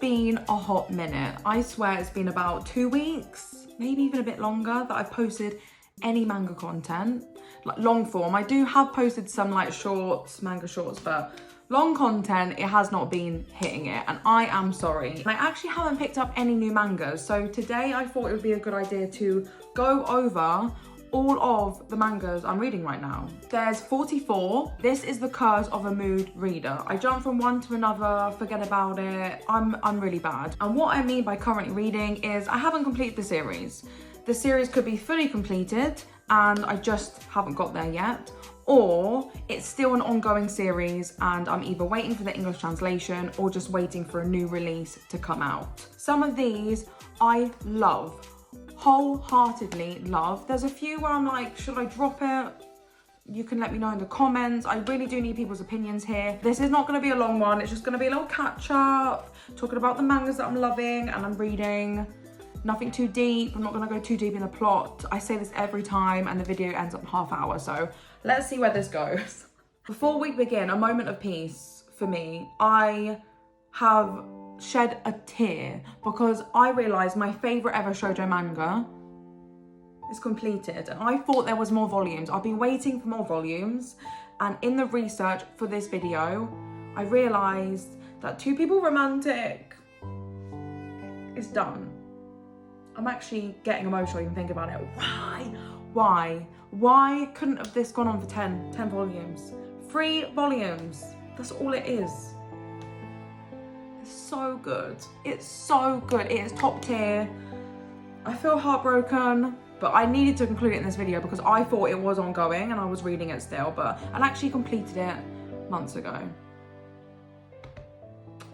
been a hot minute. I swear it's been about 2 weeks, maybe even a bit longer, that I've posted any manga content, like long form. I do have posted some like shorts, manga shorts, but long content, it has not been hitting it, and I am sorry. I actually haven't picked up any new mangas, so today I thought it would be a good idea to go over all of the mangas I'm reading right now. There's 44. This is the curse of a mood reader. I jump from one to another, forget about it. I'm really bad. And what I mean by currently reading is I haven't completed the series. The series could be fully completed and I just haven't got there yet, or it's still an ongoing series and I'm either waiting for the English translation or just waiting for a new release to come out. Some of these I love. Wholeheartedly love. There's a few where I'm like, should I drop it? You can let me know in the comments. I really do need people's opinions here. This is not going to be a long one. It's just going to be a little catch up, talking about the mangas that I'm loving and I'm reading. Nothing too deep. I'm not going to go too deep in the plot. I say this every time and the video ends up half hour. So let's see where this goes. Before we begin, a moment of peace for me. I have shed a tear because I realised my favourite ever shoujo manga is completed, and I thought there was more volumes. I've been waiting for more volumes, and in the research for this video I realised that Two People Romantic is done. I'm actually getting emotional even thinking about it. Why couldn't have this gone on for 10 volumes? 3 volumes, that's all it is. So good. It's so good. It is top tier. I feel heartbroken, but I needed to conclude it in this video because I thought it was ongoing and I was reading it still, but I actually completed it months ago.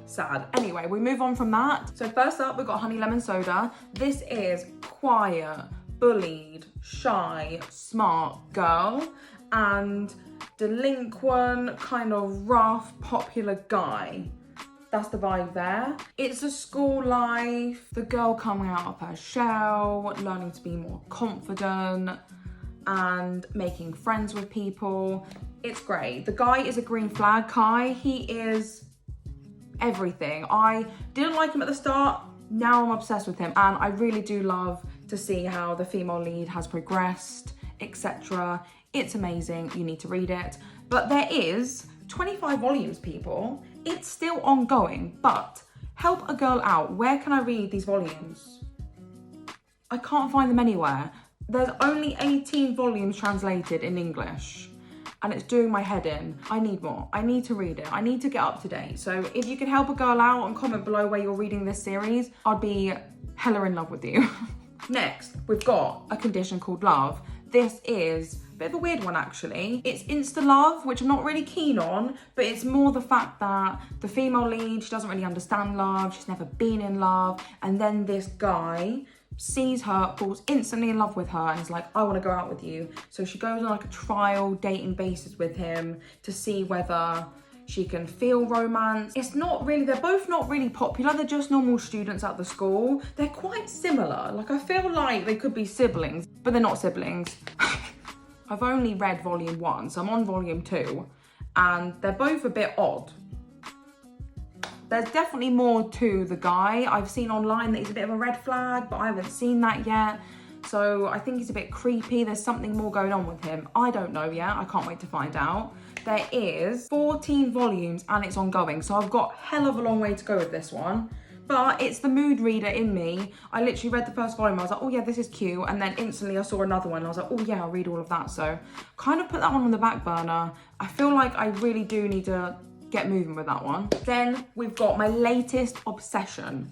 Sad. Anyway, we move on from that. So first up, we've got Honey Lemon Soda. This is quiet, bullied, shy, smart girl and delinquent, kind of rough, popular guy. That's the vibe there. It's a school life, the girl coming out of her shell, learning to be more confident and making friends with people. It's great. The guy is a green flag guy. He is everything. I didn't like him at the start. Now I'm obsessed with him. And I really do love to see how the female lead has progressed, etc. It's amazing. You need to read it. But there is 25 volumes, people. It's still ongoing, but help a girl out. Where can I read these volumes? I can't find them anywhere. There's only 18 volumes translated in English and it's doing my head in. I need more. I need to read it. I need to get up to date. So if you can help a girl out and comment below where you're reading this series, I'd be hella in love with you. Next, we've got A Condition Called Love. This is a bit of a weird one actually. It's insta love, which I'm not really keen on, but it's more the fact that the female lead, she doesn't really understand love, she's never been in love, and then this guy sees her, falls instantly in love with her and is like, I want to go out with you. So she goes on like a trial dating basis with him to see whether she can feel romance. It's not really, they're both not really popular. They're just normal students at the school. They're quite similar. Like I feel like they could be siblings, but they're not siblings. I've only read volume 1, so I'm on volume 2, and they're both a bit odd. There's definitely more to the guy. I've seen online that he's a bit of a red flag, but I haven't seen that yet. So I think he's a bit creepy. There's something more going on with him. I don't know yet. I can't wait to find out. There is 14 volumes and it's ongoing. So I've got hell of a long way to go with this one. But it's the mood reader in me. I literally read the first volume. I was like, oh yeah, this is cute. And then instantly I saw another one. And I was like, oh yeah, I'll read all of that. So kind of put that one on the back burner. I feel like I really do need to get moving with that one. Then we've got my latest obsession.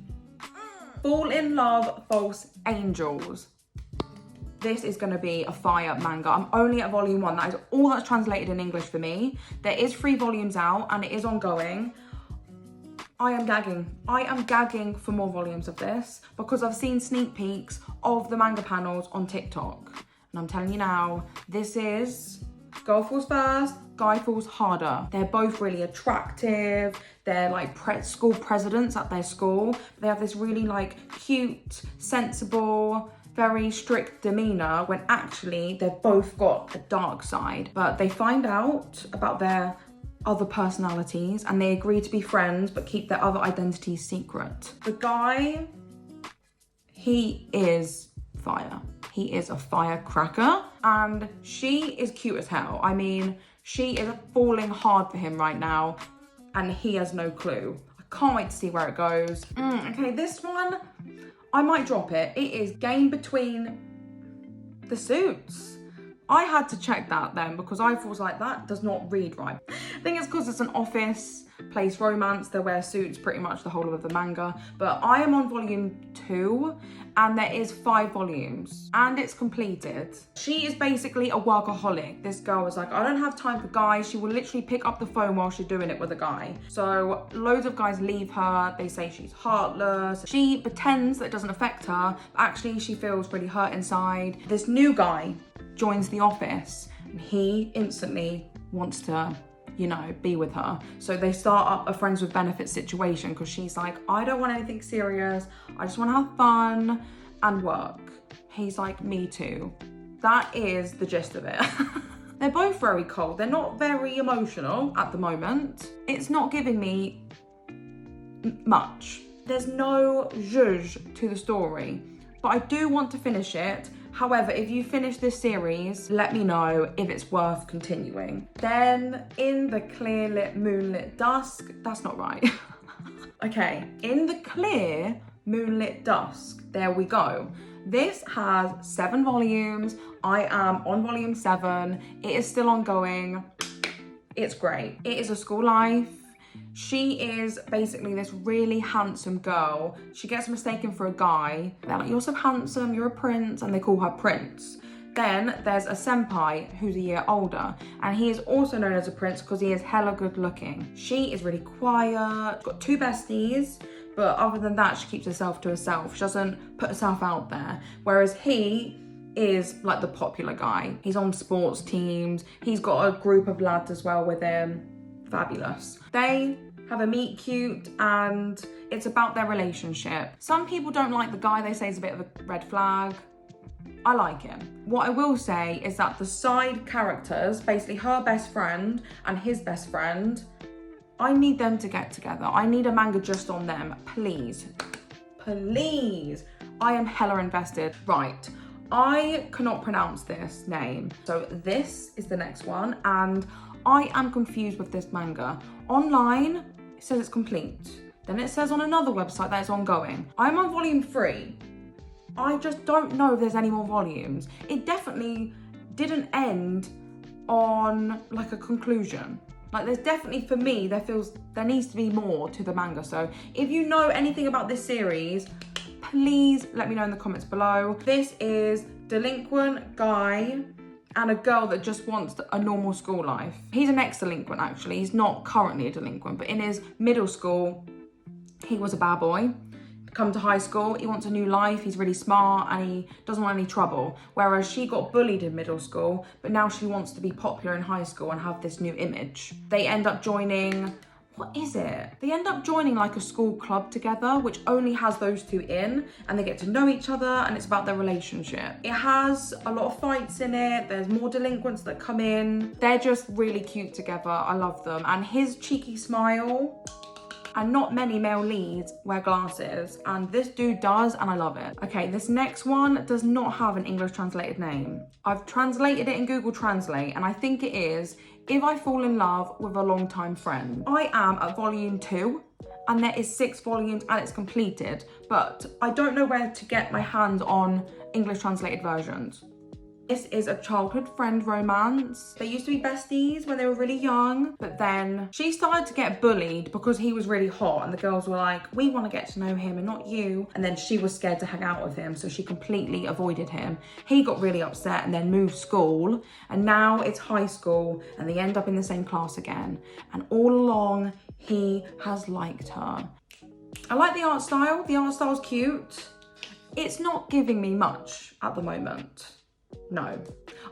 Fall in Love, False Angels. This is going to be a fire manga. I'm only at volume 1. That is all that's translated in English for me. There is 3 volumes out and it is ongoing. I am gagging. I am gagging for more volumes of this because I've seen sneak peeks of the manga panels on TikTok. And I'm telling you now, this is girl falls first, guy falls harder. They're both really attractive. They're like school presidents at their school. They have this really like cute, sensible, very strict demeanor when actually they've both got a dark side. But they find out about their other personalities and they agree to be friends but keep their other identities secret. The guy, he is fire. He is a firecracker and she is cute as hell. I mean, she is falling hard for him right now and he has no clue. I can't wait to see where it goes. Okay, this one, I might drop it. It is Game Between the Suits. I had to check that then because I was like, that does not read right. I think it's because it's an office place romance. They wear suits pretty much the whole of the manga. But I am on volume 2 and there is 5 volumes and it's completed. She is basically a workaholic. This girl is like, I don't have time for guys. She will literally pick up the phone while she's doing it with a guy. So loads of guys leave her. They say she's heartless. She pretends that it doesn't affect her, but actually she feels really hurt inside. This new guy joins the office and he instantly wants to, you know, be with her. So they start up a friends with benefits situation because she's like, I don't want anything serious. I just want to have fun and work. He's like, me too. That is the gist of it. They're both very cold. They're not very emotional at the moment. It's not giving me much. There's no zhuzh to the story, but I do want to finish it. However, if you finish this series, let me know if it's worth continuing. Then in the clear lit moonlit dusk, that's not right. Okay, in the clear moonlit dusk, there we go. This has 7 volumes. I am on volume 7. It is still ongoing. It's great. It is a school life. She is basically this really handsome girl. She gets mistaken for a guy. They're like, you're so handsome, you're a prince, and they call her Prince. Then there's a senpai who's a year older, and he is also known as a prince because he is hella good looking. She is really quiet, got 2 besties, but other than that, she keeps herself to herself. She doesn't put herself out there. Whereas he is like the popular guy. He's on sports teams. He's got a group of lads as well with him. Fabulous. They have a meet cute and it's about their relationship. Some people don't like the guy. They say he's a bit of a red flag. I like him. What I will say is that the side characters, basically her best friend and his best friend, I need them to get together. I need a manga just on them, please. Please. I am hella invested. Right. I cannot pronounce this name. So this is the next one and I am confused with this manga. Online, it says it's complete. Then it says on another website that it's ongoing. I'm on volume 3. I just don't know if there's any more volumes. It definitely didn't end on like a conclusion. Like there's definitely, for me, there needs to be more to the manga. So if you know anything about this series, please let me know in the comments below. This is delinquent guy and a girl that just wants a normal school life. He's an ex-delinquent actually. He's not currently a delinquent, but in his middle school, he was a bad boy. Come to high school, he wants a new life, he's really smart and he doesn't want any trouble. Whereas she got bullied in middle school, but now she wants to be popular in high school and have this new image. They end up joining, what is it? They end up joining like a school club together, which only has those 2 in, and they get to know each other and it's about their relationship. It has a lot of fights in it. There's more delinquents that come in. They're just really cute together. I love them. And his cheeky smile, and not many male leads wear glasses, and this dude does, and I love it. Okay, this next one does not have an English translated name. I've translated it in Google Translate, and I think it is If I Fall in Love with a Longtime Friend. I am at volume 2, and there is 6 volumes, and it's completed, but I don't know where to get my hands on English translated versions. This is a childhood friend romance. They used to be besties when they were really young, but then she started to get bullied because he was really hot and the girls were like, we want to get to know him and not you. And then she was scared to hang out with him, so she completely avoided him. He got really upset and then moved school, and now it's high school and they end up in the same class again. And all along, he has liked her. I like the art style. The art style's cute. It's not giving me much at the moment. No.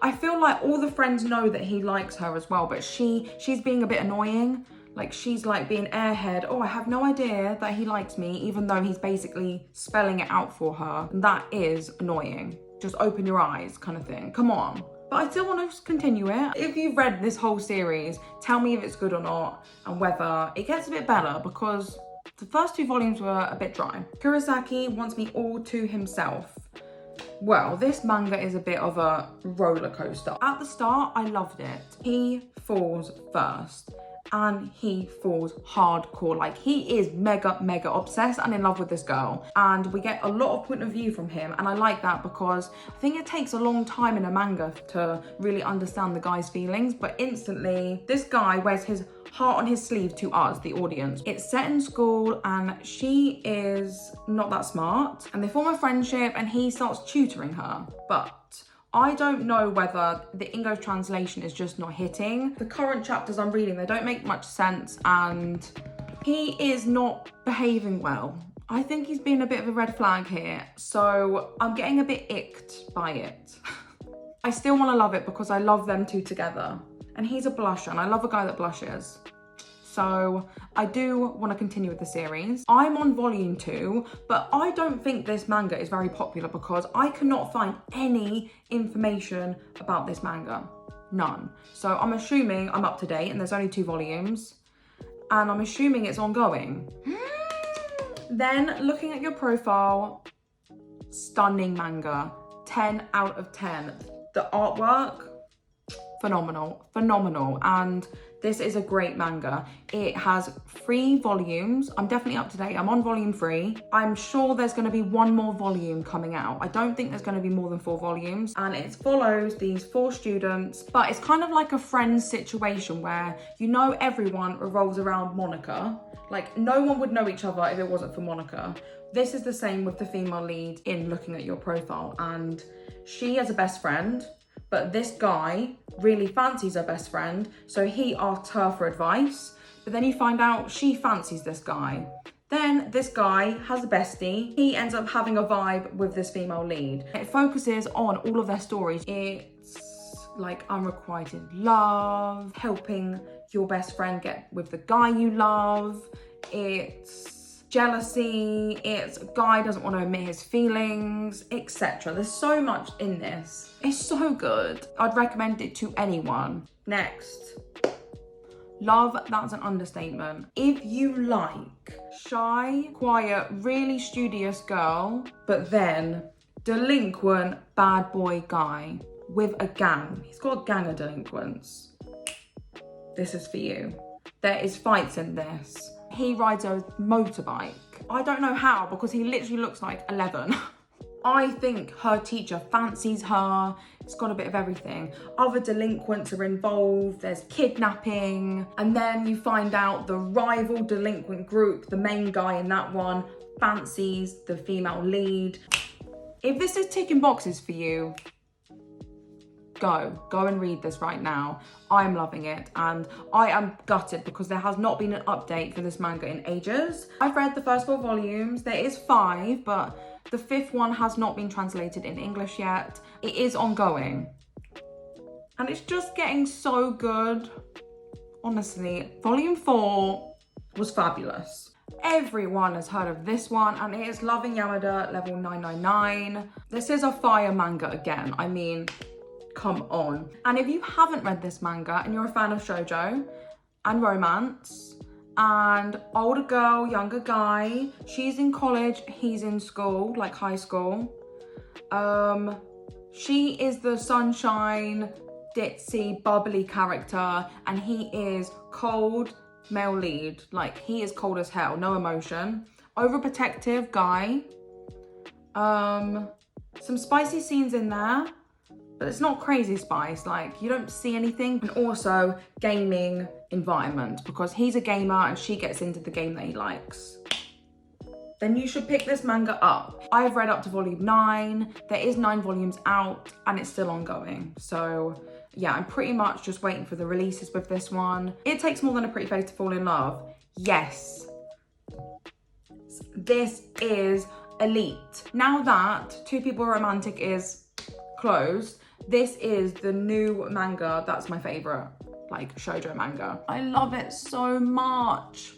I feel like all the friends know that he likes her as well, but she's being a bit annoying. Like she's like being airhead. Oh, I have no idea that he likes me, even though he's basically spelling it out for her. And that is annoying. Just open your eyes kind of thing. Come on. But But I still want to continue it. If you've read this whole series, tell me if it's good or not and whether it gets a bit better, because the first 2 volumes were a bit dry. Kurosaki wants me all to himself. Well, this manga is a bit of a roller coaster. At the start, I loved it. He falls first. And he falls hardcore. Like, he is mega obsessed and in love with this girl, and we get a lot of point of view from him, and I like that because I think it takes a long time in a manga to really understand the guy's feelings, but instantly this guy wears his heart on his sleeve to us, the audience. It's set in school and she is not that smart, and they form a friendship and he starts tutoring her, but I don't know whether the English translation is just not hitting. The current chapters I'm reading, they don't make much sense, and he is not behaving well. I think he's been a bit of a red flag here, so I'm getting a bit icked by it. I still want to love it because I love them two together. And he's a blusher, and I love a guy that blushes. So I do want to continue with the series. I'm on volume 2, but I don't think this manga is very popular because I cannot find any information about this manga. None. So I'm assuming I'm up to date and there's only 2 volumes, and I'm assuming it's ongoing. Then looking at your profile, stunning manga, 10 out of 10. The artwork, phenomenal, and this is a great manga. It has 3 volumes. I'm definitely up to date. I'm on volume 3. I'm sure there's going to be 1 more volume coming out. I don't think there's going to be more than 4 volumes, and it follows these 4 students, but it's kind of like a Friends situation where you know everyone revolves around Monica. Like, no one would know each other if it wasn't for Monica. This is the same with the female lead in looking at your profile, and she has a best friend, but this guy really fancies her best friend, so he asks her for advice, but then you find out she fancies this guy. Then this guy has a bestie. He ends up having a vibe with this female lead. It focuses on all of their stories. It's like unrequited love, helping your best friend get with the guy you love. It's jealousy, it's a guy doesn't want to admit his feelings, etc. There's so much in this. It's so good. I'd recommend it to anyone. Next, love, that's an understatement. If you like shy, quiet, really studious girl, but then delinquent bad boy guy with a gang, he's got a gang of delinquents, this is for you. There is fights in this. He rides a motorbike. I don't know how, because he literally looks like 11. I think her teacher fancies her. It's got a bit of everything. Other delinquents are involved. There's kidnapping. And then you find out the rival delinquent group, the main guy in that one, fancies the female lead. If this is ticking boxes for you, go and read this right now. I'm loving it, and I am gutted because there has not been an update for this manga in ages. I've read the first 4 volumes. There is 5, but the 5th one has not been translated in English yet. It is ongoing, and it's just getting so good. Honestly, volume 4 was fabulous. Everyone has heard of this one, and it is Loving Yamada level 999. This is a fire manga again. I mean, come on. And if you haven't read this manga and you're a fan of shoujo and romance and older girl, younger guy, she's in college, he's in school, like high school. She is the sunshine, ditzy, bubbly character, and he is cold male lead. Like, he is cold as hell, no emotion. Overprotective guy. Some spicy scenes in there, but it's not crazy spice, like you don't see anything. And also gaming environment, because he's a gamer and she gets into the game that he likes. Then you should pick this manga up. I've read up to volume 9. There is 9 volumes out and it's still ongoing. So yeah, I'm pretty much just waiting for the releases with this one. It takes more than a pretty face to fall in love. Yes. This is elite. Now that Two People Romantic is closed, this is the new manga that's my favorite, like shoujo manga. I love it so much.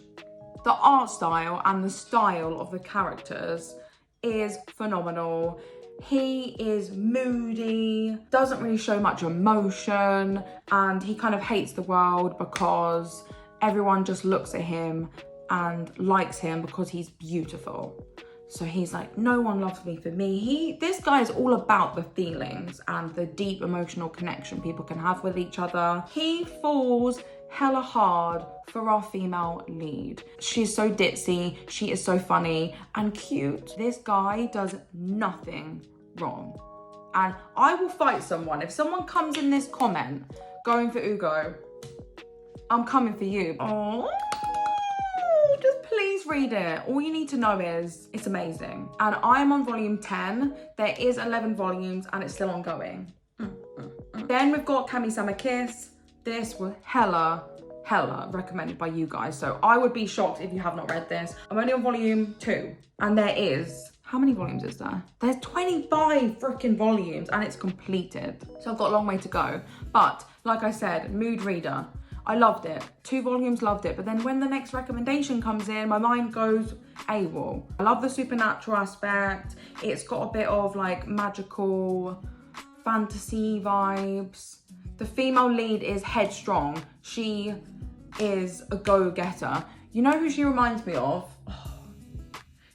The art style and the style of the characters is phenomenal. He is moody, doesn't really show much emotion, and he kind of hates the world because everyone just looks at him and likes him because he's beautiful. So he's like, no one loves me for me. This guy is all about the feelings and the deep emotional connection people can have with each other. He falls hella hard for our female lead. She's so ditzy, she is so funny and cute. This guy does nothing wrong. And I will fight someone. If someone comes in this comment going for Ugo, I'm coming for you. Oh, just please read it. All you need to know is it's amazing. And I'm on volume 10. There is 11 volumes and it's still ongoing. Then we've got Kamisama Kiss. This was hella recommended by you guys. So I would be shocked if you have not read this. I'm only on volume 2. And there is, how many volumes is there? There's 25 freaking volumes and it's completed. So I've got a long way to go. But like I said, mood reader. I loved it. 2 volumes, loved it. But then when the next recommendation comes in, my mind goes AWOL. I love the supernatural aspect. It's got a bit of like magical fantasy vibes. The female lead is headstrong. She is a go-getter. You know who she reminds me of?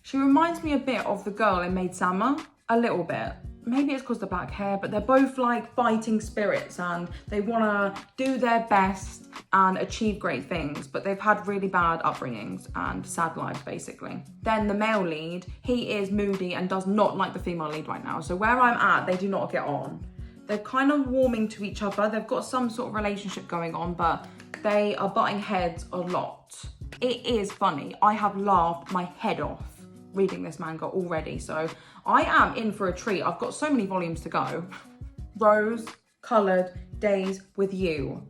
She reminds me a bit of the girl in Maid Sama. A little bit. Maybe it's because of the black hair, but they're both like fighting spirits and they want to do their best and achieve great things, but they've had really bad upbringings and sad lives basically. Then the male lead, he is moody and does not like the female lead right now. So where I'm at, they do not get on. They're kind of warming to each other. They've got some sort of relationship going on, but they are butting heads a lot. It is funny. I have laughed my head off reading this manga already, so I am in for a treat. I've got so many volumes to go. Rose Coloured Days with You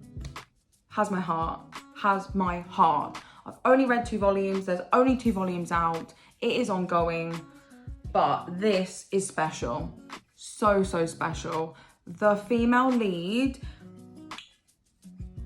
has my heart, has my heart. I've only read 2 volumes. There's only 2 volumes out. It is ongoing, but this is special. So special. The female lead,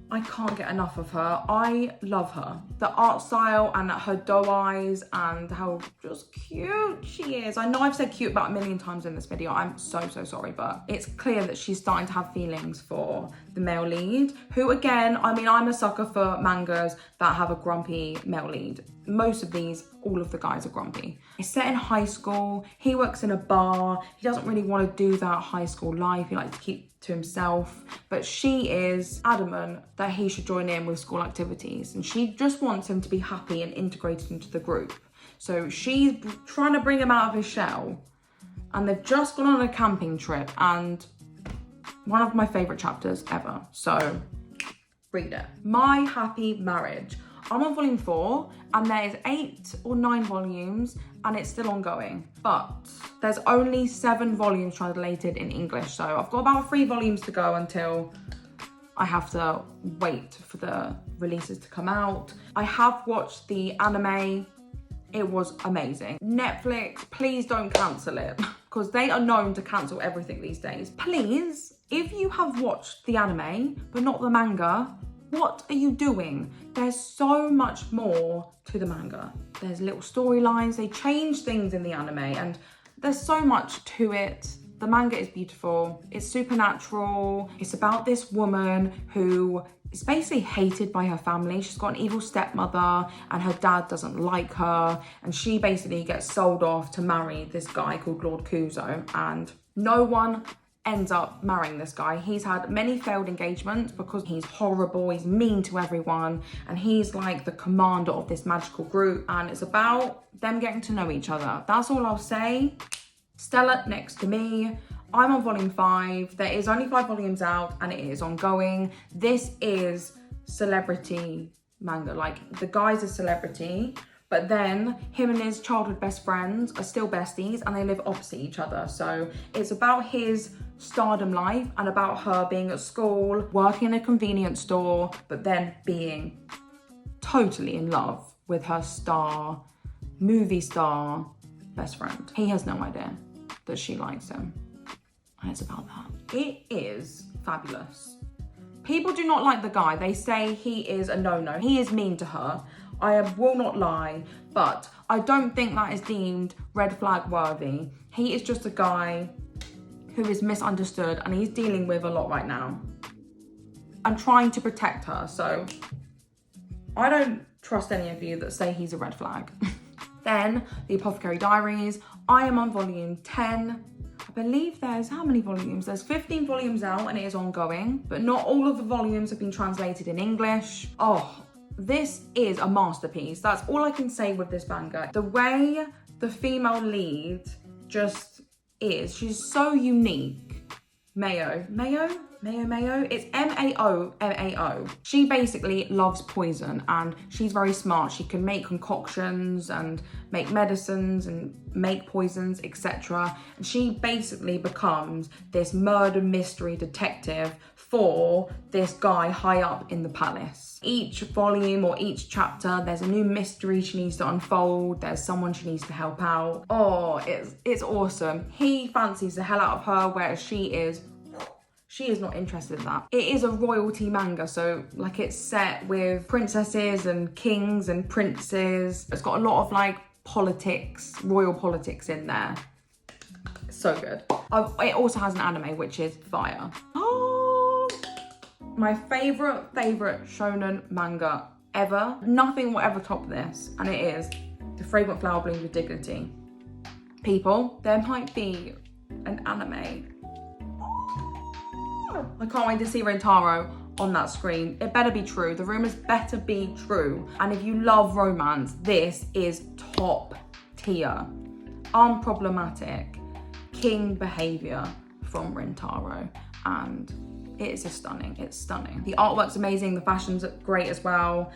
I can't get enough of her. I love her. The art style and her doe eyes and how just cute she is. I know I've said cute about a million times in this video. I'm so sorry, but it's clear that she's starting to have feelings for the male lead, who again, I mean, I'm a sucker for mangas that have a grumpy male lead. Most of these, all of the guys are grumpy. It's set in high school. He works in a bar. He doesn't really want to do that high school life. He likes to keep to himself, but she is adamant that he should join in with school activities and she just wants him to be happy and integrated into the group. So she's trying to bring him out of his shell, and they've just gone on a camping trip, and one of my favorite chapters ever. So read it. My Happy Marriage. I'm on volume 4 and there is 8 or 9 volumes and it's still ongoing, but there's only 7 volumes translated in English. So I've got about 3 volumes to go until I have to wait for the releases to come out. I have watched the anime. It was amazing. Netflix, please don't cancel it because they are known to cancel everything these days. Please, if you have watched the anime but not the manga, what are you doing? There's so much more to the manga. There's little storylines, they change things in the anime and there's so much to it. The manga is beautiful, it's supernatural. It's about this woman who is basically hated by her family. She's got an evil stepmother and her dad doesn't like her, and she basically gets sold off to marry this guy called Lord Kuzo, and no one ends up marrying this guy. He's had many failed engagements because he's horrible, he's mean to everyone, and he's like the commander of this magical group, and it's about them getting to know each other. That's all I'll say. Stella next to me. I'm on volume 5. There is only 5 volumes out and it is ongoing. This is celebrity manga. Like, the guy's a celebrity, but then him and his childhood best friends are still besties and they live opposite each other. So it's about his stardom life and about her being at school, working in a convenience store, but then being totally in love with her movie star best friend. He has no idea that she likes him. And it's about that. It is fabulous. People do not like the guy. They say he is a no-no. He is mean to her. I will not lie, but I don't think that is deemed red flag worthy. He is just a guy who is misunderstood and he's dealing with a lot right now. I'm trying to protect her, so I don't trust any of you that say he's a red flag. Then, the Apothecary Diaries. I am on volume 10. I believe there's, how many volumes? There's 15 volumes out and it is ongoing, but not all of the volumes have been translated in English. Oh, this is a masterpiece. That's all I can say with this manga. The way the female lead just is, she's so unique. Mayo. It's M-A-O. She basically loves poison and she's very smart. She can make concoctions and make medicines and make poisons, etc. And she basically becomes this murder mystery detective for this guy high up in the palace. Each volume or each chapter, there's a new mystery she needs to unfold. There's someone she needs to help out. Oh, it's awesome. He fancies the hell out of her, whereas she is not interested in that. It is a royalty manga, so like it's set with princesses and kings and princes. It's got a lot of like politics, royal politics in there. So good. It also has an anime, which is fire. Oh, my favorite shonen manga ever. Nothing will ever top this, and it is The Fragrant Flower Blooms with Dignity. People, there might be an anime. I can't wait to see Rentaro on that screen. It better be true. The rumors better be true. And if you love romance, this is top tier. Unproblematic king behavior from Rentaro. And it's stunning. It's stunning. The artwork's amazing. The fashion's great as well.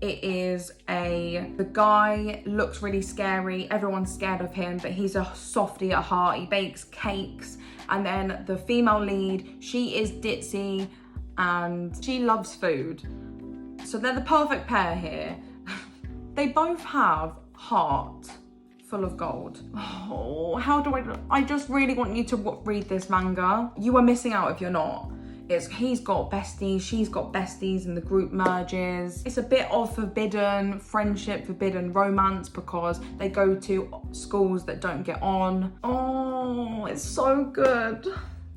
The guy looks really scary. Everyone's scared of him, but he's a softie at heart. He bakes cakes. And then the female lead, she is ditzy and she loves food. So they're the perfect pair here. They both have heart full of gold. Oh, how do I just really want you to read this manga. You are missing out if you're not. He's got besties, she's got besties, and the group merges. It's a bit of forbidden friendship, forbidden romance, because they go to schools that don't get on. Oh, it's so good.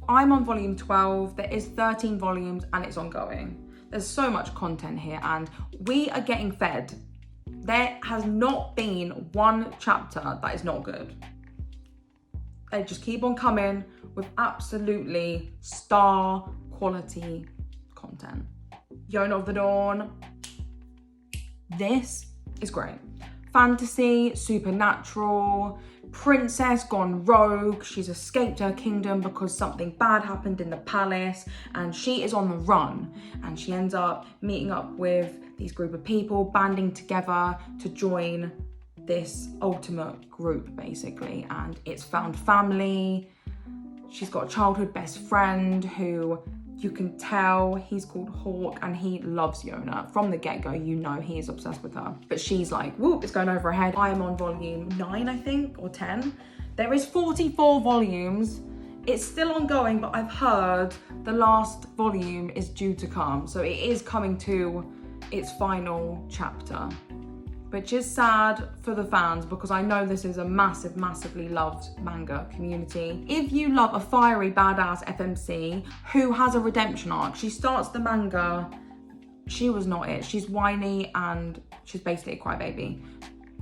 I'm on volume 12. There is 13 volumes and it's ongoing. There's so much content here and we are getting fed. There has not been one chapter that is not good. They just keep on coming with absolutely star quality content. Yona of the Dawn. This is great. Fantasy, supernatural, princess gone rogue. She's escaped her kingdom because something bad happened in the palace and she is on the run. And she ends up meeting up with these group of people, banding together to join this ultimate group basically. And it's found family. She's got a childhood best friend who you can tell he's called Hawk and he loves Yona. From the get-go, you know he is obsessed with her. But she's like, whoop, it's going over her head. I am on volume 9, I think, or 10. There is 44 volumes. It's still ongoing, but I've heard the last volume is due to come. So it is coming to its final chapter, which is sad for the fans because I know this is a massively loved manga community. If you love a fiery, badass FMC who has a redemption arc, she starts the manga, she was not it. She's whiny and she's basically a crybaby.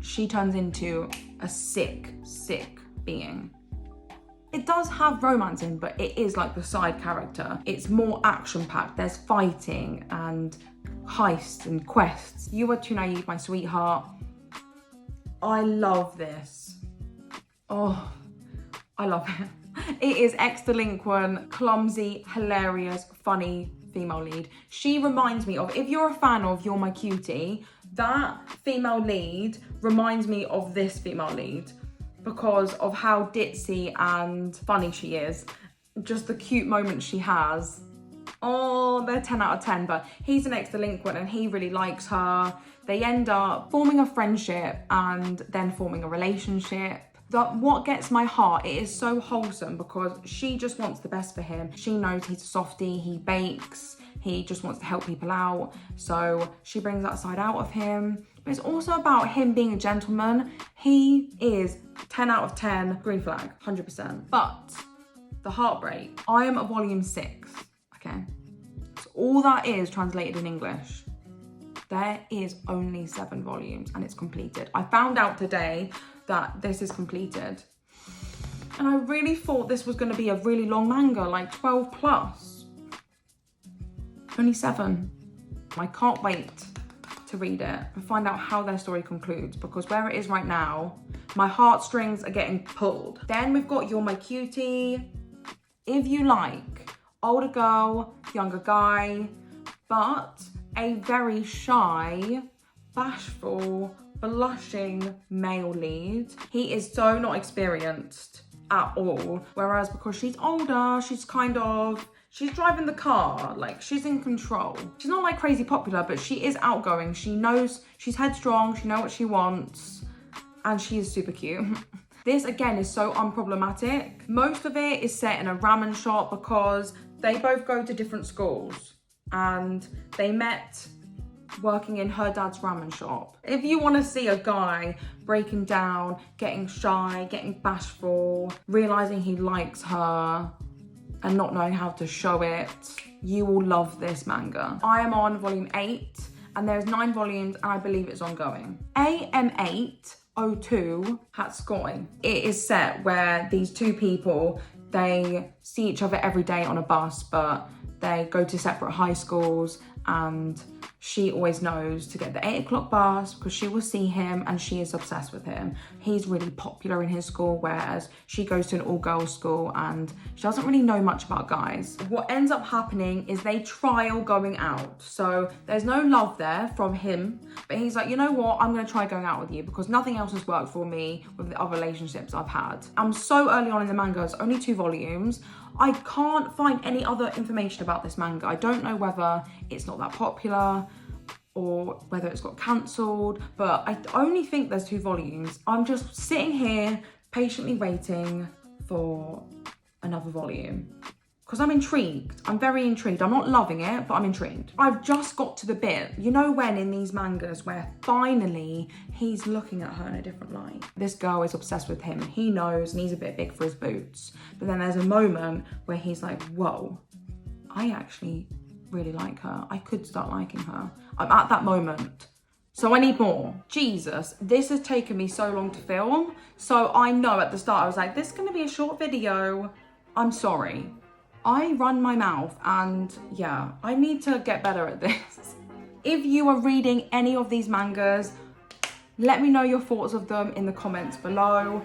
She turns into a sick being. It does have romance in, but it is like the side character. It's more action-packed. There's fighting and heists and quests. You Are Too Naive, My Sweetheart. I love this. Oh, I love it. It is ex-delinquent, clumsy, hilarious, funny female lead. She reminds me of, if you're a fan of You're My Cutie, that female lead reminds me of this female lead because of how ditzy and funny she is. Just the cute moments she has. Oh, they're 10 out of 10, but he's an ex-delinquent and he really likes her. They end up forming a friendship and then forming a relationship. What gets my heart, it is so wholesome because she just wants the best for him. She knows he's a softie, he bakes, He just wants to help people out. So she brings that side out of him. But it's also about him being a gentleman. He is 10 out of 10, green flag, 100%. But the heartbreak, I am at volume 6, okay? So all that is translated in English. There is only 7 volumes and it's completed. I found out today that this is completed. And I really thought this was gonna be a really long manga, like 12 plus. Only 7. I can't wait to read it and find out how their story concludes, because where it is right now, my heartstrings are getting pulled. Then we've got You're My Cutie. If you like older girl, younger guy, but a very shy, bashful, blushing male lead. He is so not experienced at all. Whereas because she's older, she's driving the car, like she's in control. She's not like crazy popular, but she is outgoing. She knows, she's headstrong, she knows what she wants, and she is super cute. This again is so unproblematic. Most of it is set in a ramen shop because they both go to different schools and they met working in her dad's ramen shop. If you want to see a guy breaking down, getting shy, getting bashful, realizing he likes her and not knowing how to show it, you will love this manga. I am on volume 8 and there's 9 volumes and I believe it's ongoing. AM802 Hatsukoi. It is set where these two people, they see each other every day on a bus, but they go to separate high schools, and she always knows to get the 8 o'clock bus because she will see him and she is obsessed with him. He's really popular in his school, whereas she goes to an all-girls school and she doesn't really know much about guys. What ends up happening is they trial going out. So there's no love there from him, but he's like, you know what? I'm gonna try going out with you because nothing else has worked for me with the other relationships I've had. I'm so early on in the manga, it's only 2 volumes. I can't find any other information about this manga. I don't know whether it's not that popular or whether it's got cancelled, but I only think there's 2 volumes. I'm just sitting here patiently waiting for another volume because I'm intrigued. I'm very intrigued. I'm not loving it, but I'm intrigued. I've just got to the bit, you know when in these mangas where finally he's looking at her in a different light. This girl is obsessed with him. He knows and he's a bit big for his boots. But then there's a moment where he's like, whoa, I actually really like her. I could start liking her. I'm at that moment. So I need more. Jesus, this has taken me so long to film. So I know at the start I was like, this is gonna be a short video. I'm sorry. I run my mouth and yeah, I need to get better at this. If you are reading any of these mangas, let me know your thoughts of them in the comments below.